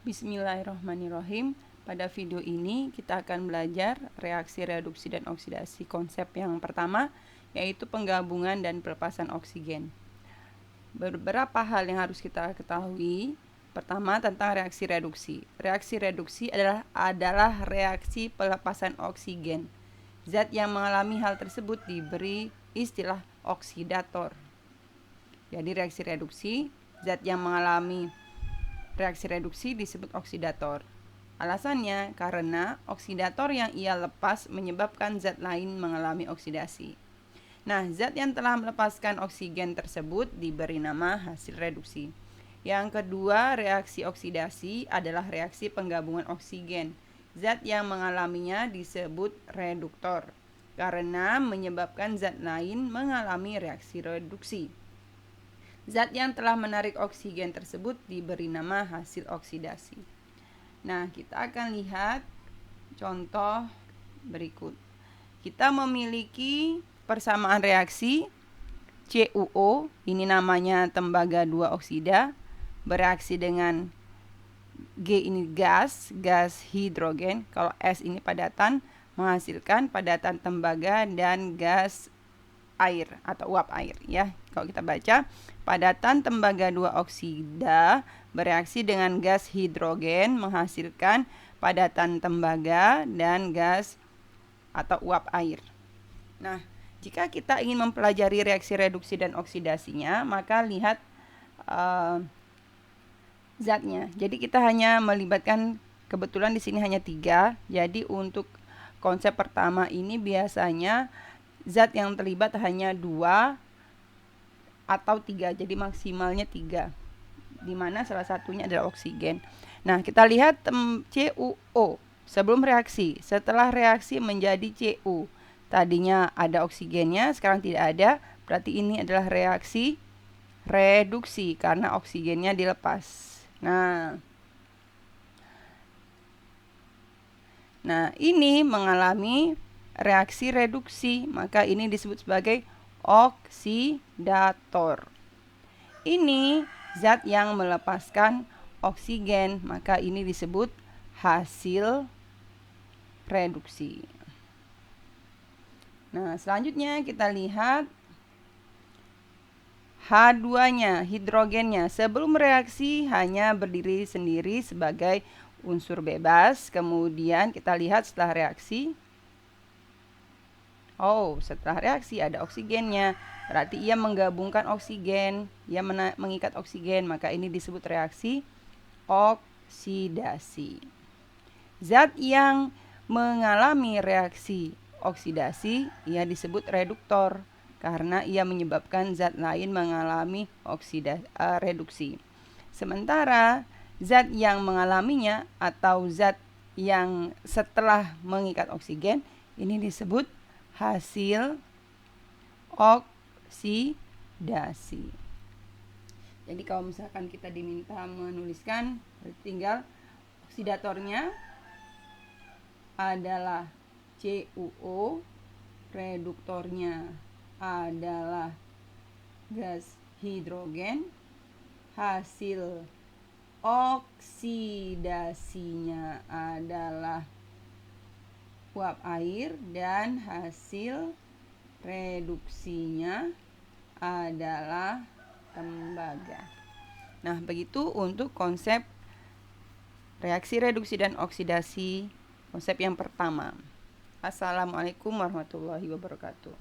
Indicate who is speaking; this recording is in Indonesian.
Speaker 1: Bismillahirrahmanirrahim. Pada video ini kita akan belajar reaksi reduksi dan oksidasi konsep yang pertama, yaitu penggabungan dan pelepasan oksigen. Beberapa hal yang harus kita ketahui. Pertama, tentang reaksi reduksi. Reaksi reduksi adalah reaksi pelepasan oksigen. Zat yang mengalami hal tersebut diberi istilah oksidator. Jadi reaksi reduksi, zat yang mengalami reaksi reduksi disebut oksidator. Alasannya karena oksidator yang ia lepas menyebabkan zat lain mengalami oksidasi. Nah, zat yang telah melepaskan oksigen tersebut diberi nama hasil reduksi. Yang kedua, reaksi oksidasi adalah reaksi penggabungan oksigen. Zat yang mengalaminya disebut reduktor karena menyebabkan zat lain mengalami reaksi reduksi. Zat yang telah menarik oksigen tersebut diberi nama hasil oksidasi. Nah, kita akan lihat contoh berikut. Kita memiliki persamaan reaksi CuO, ini namanya tembaga 2 oksida, bereaksi dengan G ini gas hidrogen, kalau S ini padatan, menghasilkan padatan tembaga dan gas air atau uap air ya. Kalau kita baca, padatan tembaga 2 oksida bereaksi dengan gas hidrogen menghasilkan padatan tembaga dan gas atau uap air. Nah, jika kita ingin mempelajari reaksi reduksi dan oksidasinya, maka lihat zatnya. Jadi kita hanya melibatkan, kebetulan di sini hanya 3. Jadi untuk konsep pertama ini biasanya zat yang terlibat hanya 2 atau 3, jadi maksimalnya 3, di mana salah satunya adalah oksigen. Nah, kita lihat CuO sebelum reaksi, setelah reaksi menjadi Cu. Tadinya ada oksigennya, sekarang tidak ada, berarti ini adalah reaksi reduksi karena oksigennya dilepas. Nah, ini mengalami reaksi reduksi, maka ini disebut sebagai oksidator. Ini zat yang melepaskan oksigen, maka ini disebut hasil reduksi. Nah, selanjutnya kita lihat H2-nya, hidrogennya. Sebelum reaksi hanya berdiri sendiri sebagai unsur bebas. Kemudian kita lihat setelah reaksi, setelah reaksi ada oksigennya, berarti ia menggabungkan oksigen, ia mengikat oksigen, maka ini disebut reaksi oksidasi. Zat yang mengalami reaksi oksidasi, ia disebut reduktor, karena ia menyebabkan zat lain mengalami reduksi. Sementara zat yang mengalaminya atau zat yang setelah mengikat oksigen, ini disebut hasil oksidasi. Jadi kalau misalkan kita diminta menuliskan, tinggal oksidatornya adalah CuO, reduktornya adalah gas hidrogen, hasil oksidasinya adalah uap air, dan hasil reduksinya adalah tembaga. Nah, begitu untuk konsep reaksi reduksi dan oksidasi, konsep yang pertama. Assalamualaikum warahmatullahi wabarakatuh.